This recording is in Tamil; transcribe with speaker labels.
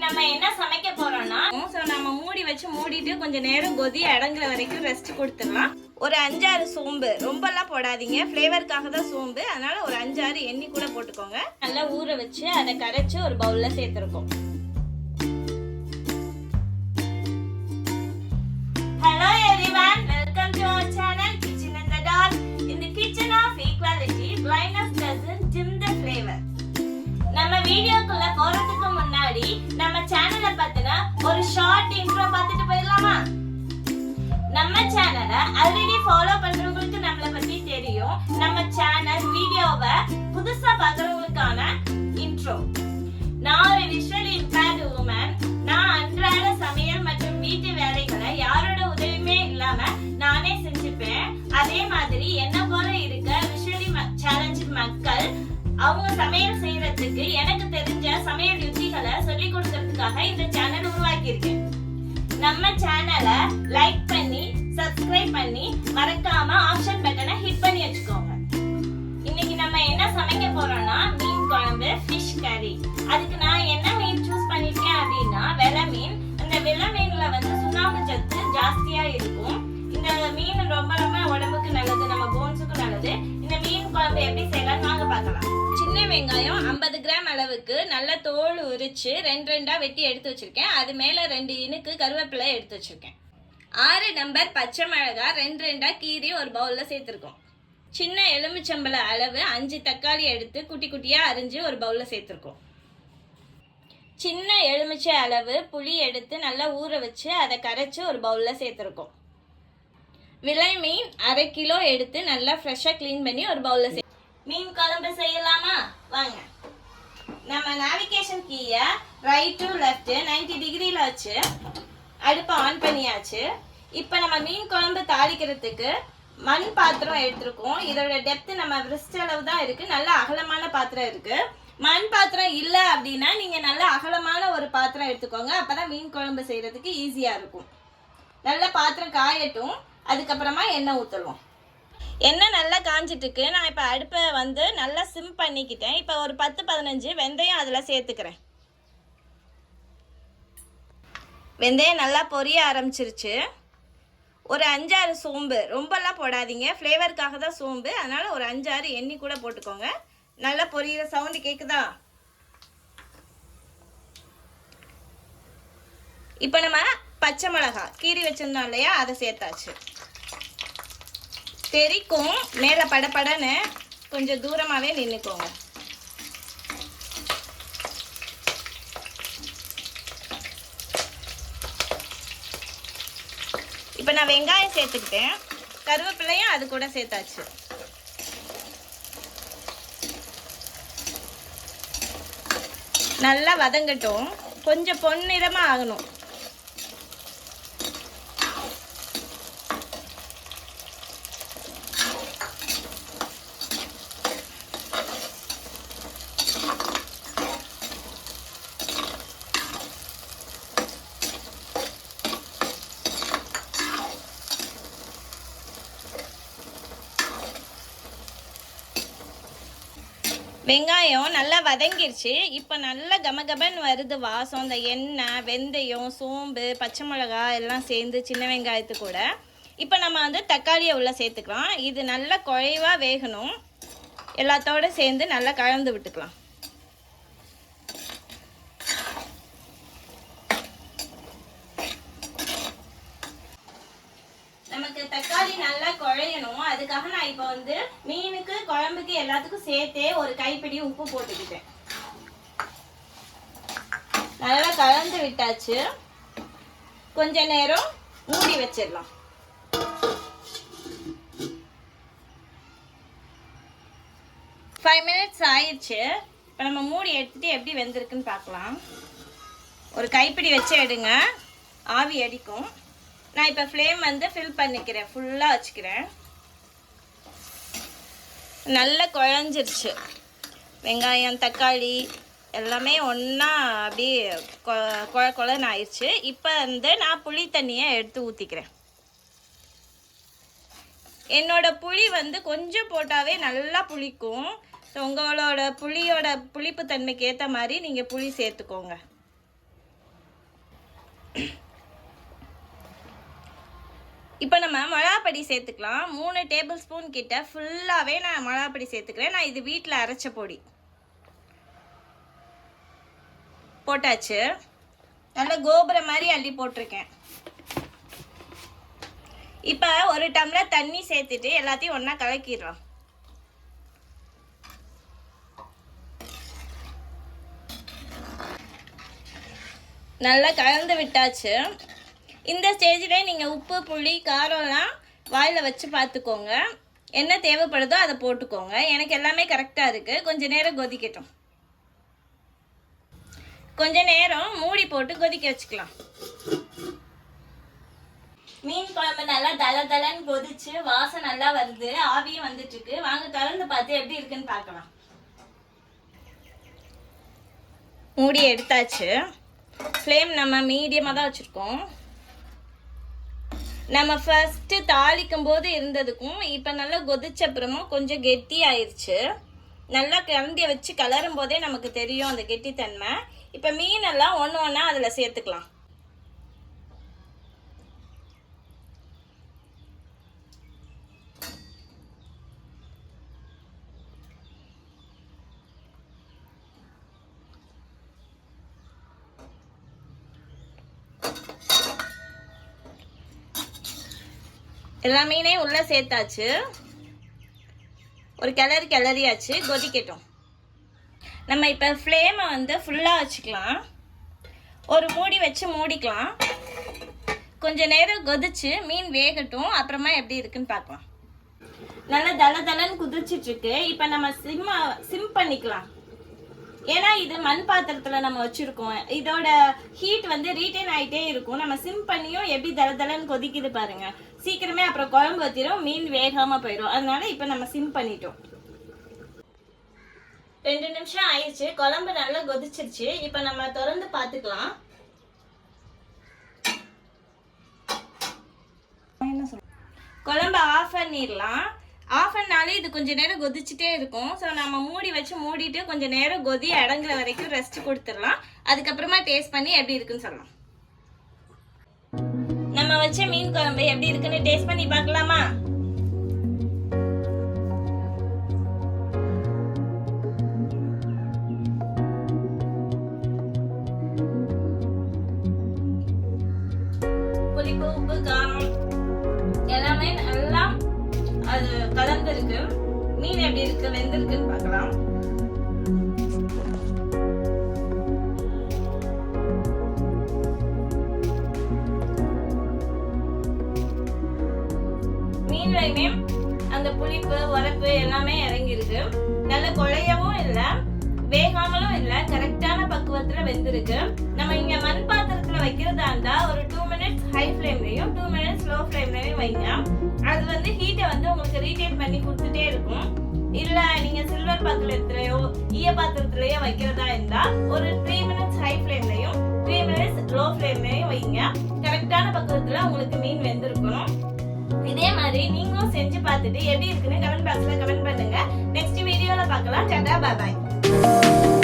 Speaker 1: நம்ம என்ன சமைக்க போறோம்னா நம்ம மூடி வச்சு மூடிட்டு கொஞ்ச நேரம் கொதி அடங்குற வரைக்கும் ரெஸ்ட் கொடுத்துடலாம். ஒரு 5-6 சோம்பு, ரொம்பலாம் போடாதீங்க, ஃப்ளேவருக்காக தான் சோம்பு, அதனால ஒரு 5-6 எண்ணி கூட போட்டுக்கோங்க. நல்லா ஊற வச்சு அதை கரைச்சு ஒரு பவுல்ல சேர்த்துருக்கோம். Hello everyone, welcome to our channel Kitchen in the Dark. In the kitchen of equality, blindness doesn't dim the flavor. நம்ம வீடியோக்குள்ள போறதுக்கு முன்னாடி நம்ம சேனலை பத்தின ஒரு ஷார்ட் இன்ட்ரோ பார்த்துட்டு போயிடலாமா? நம்ம சேனலை ஆல்ரெடி ஃபாலோ பண்றவங்களுக்கு நம்மளை பத்தி தெரியும். நம்ம சேனல் வீடியோவை புதுசா பார்க்கறவங்களுக்கான இன்ட்ரோ. நான் ஒரு விஷுவலி இம்பேர்டு உமன். நான் அன்றாட சமையல் மற்றும் வீட்டு வேலைகளை யாரோட உதவியுமே இல்லாம நானே செஞ்சுப்பேன். அதே மாதிரி என்ன போல இருக்க விஷுவலி சேலஞ்சு மக்கள் அவங்க சமையல் செய்யறதுக்கு எனக்கு தெரிஞ்ச சமையல் யுக்திகளை சொல்லி கொடுக்கறதுக்காக இந்த சேனல் உருவாக்கி இருக்கேன். நம்ம சேனலை லைக் பண்ணி சப்ஸ்கிரைப் பண்ணி மறக்காம ஆப்ஷன் பட்டனை ஹிட் பண்ணி வச்சுக்கோங்க. இன்னைக்கு நம்ம என்ன சமைக்க போறோம்னா மீன் குழம்பு, ஃபிஷ் கறி. அதுக்கு நான் என்ன மீன் சூஸ் பண்ணிருக்கேன் அப்படின்னா வெள்ளை மீன். அந்த வெள்ளை மீன்ல வந்து சுண்ணாம்பு சத்து ஜாஸ்தியா இருக்கும். இந்த மீன் ரொம்ப ரொம்ப உடம்புக்கு நல்லது, நம்ம போன்ஸுக்கும் நல்லது. இந்த மீன் குழம்பு எப்படி செய்யலாம் வாங்க பார்க்கலாம். சின்ன வெங்காயம் 50 கிராம் அளவுக்கு நல்ல தோல் உரிச்சு 2 வெட்டி எடுத்து வச்சிருக்கேன். அது மேல 2 இனுக்கு கருவேப்பிலை எடுத்து வச்சிருக்கேன். 6 நம்பர் பச்சை மிளகாய் 2 கீரி ஒரு பவுல்ல சேர்த்திருக்கோம். சின்ன எலுமிச்சம்பழ அளவு 5 தக்காளி எடுத்து குட்டி குட்டியா அரிஞ்சு ஒரு பவுல்ல சேர்த்திருக்கோம். சின்ன எலுமிச்சை அளவு புளி எடுத்து நல்லா ஊற வச்சு அதை கரைச்சு ஒரு பவுல்ல சேர்த்திருக்கோம். விலை மீன் 1/2 கிலோ எடுத்து நல்லா ஃப்ரெஷ்ஷா கிளீன் பண்ணி ஒரு பவுல்ல சேர்த்து மீன் குழம்பு செய்யலாமா வாங்க. நம்ம நேவிகேஷன் கீயை ரைட் டு லெஃப்ட் 90 டிகிரியில் வச்சு அடுப்பை ஆன் பண்ணியாச்சு. இப்போ நம்ம மீன் குழம்பு தாளிக்கிறதுக்கு மண் பாத்திரம் எடுத்துருக்கோம். இதோட டெப்த் நம்ம விரிஸ்ட் அளவு தான் இருக்குது. நல்ல அகலமான பாத்திரம் இருக்குது. மண் பாத்திரம் இல்லை அப்படின்னா நீங்கள் நல்ல அகலமான ஒரு பாத்திரம் எடுத்துக்கோங்க. அப்போ தான் மீன் குழம்பு செய்கிறதுக்கு ஈஸியாக இருக்கும். நல்ல பாத்திரம் காயட்டும், அதுக்கப்புறமா எண்ணெய் ஊற்றலாம். எண்ணெய் நல்லா காஞ்சிட்டுருக்கு. நான் இப்போ அடுப்பை வந்து நல்லா சிம் பண்ணிக்கிட்டேன். இப்போ ஒரு 10-15 வெந்தயம் அதில் சேர்த்துக்கிறேன். வெந்தயம் நல்லா பொரிய ஆரம்பிச்சிருச்சு. ஒரு 5-6 சோம்பு, ரொம்பலாம் போடாதீங்க, ஃப்ளேவருக்காக தான் சோம்பு, அதனால் ஒரு 5-6 எண்ணி கூட போட்டுக்கோங்க. நல்லா பொரியிற சவுண்டு கேட்குதா? இப்போ நம்ம பச்சை மிளகாய் கீரி வச்சுருந்தோம் இல்லையா, அதை சேர்த்தாச்சு. தெரிக்கும், மேலே படப்படன்னு கொஞ்சம் தூரமாகவே நின்றுக்கோங்க. இப்போ நான் வெங்காயம் சேர்த்துக்கிட்டேன், கருவேப்பிலையும் அது கூட சேர்த்தாச்சு. நல்லா வதங்கட்டும், கொஞ்சம் பொன்னிறமாக ஆகணும். வெங்காயம் நல்லா வதங்கிருச்சு. இப்போ நல்லா கமகபன்னு வருது வாசம். இந்த எண்ணெய், வெந்தயம், சோம்பு, பச்சை மிளகாய் எல்லாம் சேர்ந்து சின்ன வெங்காயத்து கூட இப்போ நம்ம வந்து தக்காளியை உள்ளே சேர்த்துக்கலாம். இது நல்லா குழைவாக வேகணும். எல்லாத்தோடு சேர்ந்து நல்லா கலந்து விட்டுக்கலாம். நமக்கு தக்காளி நல்லா குழையணும். அதுக்காக நான் இப்போ வந்து மீனுக்கு, குழம்புக்கு எல்லாத்துக்கும் சேர்த்தே ஒரு கைப்பிடி உப்பு போட்டுக்கிட்டேன். நல்லா கலந்து விட்டாச்சு. கொஞ்ச நேரம் மூடி வச்சிடலாம். ஃபைவ் மினிட்ஸ் ஆயிடுச்சு. இப்போ நம்ம மூடி எடுத்துட்டு எப்படி வெந்திருக்குன்னு பார்க்கலாம். ஒரு கைப்பிடி வச்சு எடுங்க, ஆவி அடிக்கும். நான் இப்போ ஃப்ளேம் வந்து ஃபில் பண்ணிக்கிறேன், ஃபுல்லாக வச்சுக்கிறேன். நல்லா குழஞ்சிருச்சு. வெங்காயம், தக்காளி எல்லாமே ஒன்றா அப்படியே குழன்னு ஆயிடுச்சு. இப்போ வந்து நான் புளி தண்ணியை எடுத்து ஊற்றிக்கிறேன். என்னோட புளி வந்து கொஞ்சம் போட்டாவே நல்லா புளிக்கும். ஸோ உங்களோட புளியோட புளிப்பு தன்மைக்கு ஏற்ற மாதிரி நீங்கள் புளி சேர்த்துக்கோங்க. இப்போ நம்ம மிளகாப்பொடி சேர்த்துக்கலாம். 3 டேபிள் ஸ்பூன் கிட்ட ஃபுல்லாகவே நான் மிளகாப்பொடி சேர்த்துக்கிறேன். நான் இது வீட்டில் அரைச்ச பொடி போட்டாச்சு. நல்லா கோபுரம் மாதிரி அள்ளி போட்டிருக்கேன். இப்போ ஒரு டம்ளர் தண்ணி சேர்த்துட்டு எல்லாத்தையும் ஒன்றா கலக்கிடுறோம். நல்லா கலந்து விட்டாச்சு. இந்த ஸ்டேஜில் நீங்கள் உப்பு புளி காரம்லாம் வாயில் வச்சு பார்த்துக்கோங்க. என்ன தேவைப்படுதோ அதை போட்டுக்கோங்க. எனக்கு எல்லாமே கரெக்டாக இருக்குது. கொஞ்சம் நேரம் கொதிக்கட்டும். கொஞ்ச நேரம் மூடி போட்டு கொதிக்க வச்சுக்கலாம். மீன் குழம்பு நல்லா தலன்னு கொதிச்சு வாசம் நல்லா வருது. ஆவியும் வந்துட்டு இருக்கு. வாங்க கலந்து பார்த்து எப்படி இருக்குன்னு பார்க்கலாம். மூடி எடுத்தாச்சு. ஃப்ளேம் நம்ம மீடியமாக தான் வச்சுருக்கோம். நம்ம ஃபர்ஸ்ட்டு தாளிக்கும் போது இருந்ததுக்கும் இப்போ நல்லா கொதிச்ச அப்புறமும் கொஞ்சம் கெட்டி ஆயிடுச்சு. நல்லா கரண்டியை வச்சு கலரும் போதே நமக்கு தெரியும் அந்த கெட்டித்தன்மை. இப்போ மீனெல்லாம் ஒன்று ஒன்றா அதில் சேர்த்துக்கலாம். எல்லா மீனையும் உள்ளே சேர்த்தாச்சு. ஒரு கிளறியாச்சு. கொதிக்கட்டும். நம்ம இப்போ ஃப்ளேமை வந்து ஃபுல்லாக வச்சுக்கலாம். ஒரு மூடி வச்சு மூடிக்கலாம். கொஞ்சம் நேரம் கொதிச்சு மீன் வேகட்டும். அப்புறமா எப்படி இருக்குன்னு பார்க்கலாம். நல்லா தலன்னு குதிச்சிட்ருக்கு. இப்போ நம்ம சிம் பண்ணிக்கலாம். ஏன்னா இது மண் பாத்திரத்தில் நம்ம வச்சுருக்கோம். இதோட ஹீட் வந்து ரீட்டைன் ஆகிட்டே இருக்கும். நம்ம சிம் பண்ணியும் எப்படி தலன்னு கொதிக்குது பாருங்க. சீக்கிரமே அப்புறம் குழம்பு வத்திரும், மீன் வேகாமல் போயிடும். அதனால இப்போ நம்ம சிம் பண்ணிட்டோம். 2 நிமிஷம் ஆயிடுச்சு. குழம்பு நல்லா கொதிச்சிருச்சு. இப்போ நம்ம திறந்து பார்த்துக்கலாம். குழம்பு ஆஃப் பண்ணிடலாம். ஆஃப் பண்ணாலே இது கொஞ்சம் நேரம் கொதிச்சுட்டே இருக்கும். ஸோ நம்ம மூடி வச்சு மூடிட்டு கொஞ்சம் நேரம் கொதி அடங்குற வரைக்கும் ரெஸ்ட் கொடுத்துடலாம். அதுக்கப்புறமா டேஸ்ட் பண்ணி எப்படி இருக்குன்னு சொல்லலாம். நம்ம வச்ச மீன் குழம்பு எப்படி இருக்குன்னு டேஸ்ட் பண்ணி பார்க்கலாமா? புளிப்பு உப்பு காரம் எல்லாமே நல்லா அது கலந்துருக்கு. மீன் எப்படி இருக்கு வெந்திருக்குன்னு பார்க்கலாம். மீன்லையுமே அந்த புளிப்பு உரப்பு எல்லாமே இறங்கிருக்கு. நல்ல குழையவும் இல்லை, வேகாமலும் இல்லை, கரெக்டான பக்குவத்துல வெந்திருக்கு. நம்ம இங்க மண் பாத்திரத்துல வைக்கிறதா இருந்தா ஒரு 2 மினிட்ஸ் ஹை ஃப்ளேம்லயும் 2 மினிட்ஸ் லோ ஃப்ளேம்லயும் வைங்க. அது வந்து ஹீட்டை வந்து உங்களுக்கு ரீடைன் பண்ணி கொடுத்துட்டே இருக்கும். இல்ல நீங்க சில்வர் பாத்திரத்திலயோ ஈய பாத்திரத்திலயோ வைக்கிறதா இருந்தா ஒரு 3 மினிட்ஸ் ஹை ஃப்ளேம்லயும் 3 மினிட்ஸ் லோ ஃப்ளேம்லயும் வைங்க. கரெக்டான பக்குவத்துல உங்களுக்கு மீன் வெந்திருக்கணும். இதே மாதிரி நீங்களும் செஞ்சு பார்த்துட்டு எப்படி இருக்குன்னு கமெண்ட் பாக்ஸ்ல கமெண்ட் பண்ணுங்க. நெக்ஸ்ட் வீடியோல பார்க்கலாம். Tata, bye bye.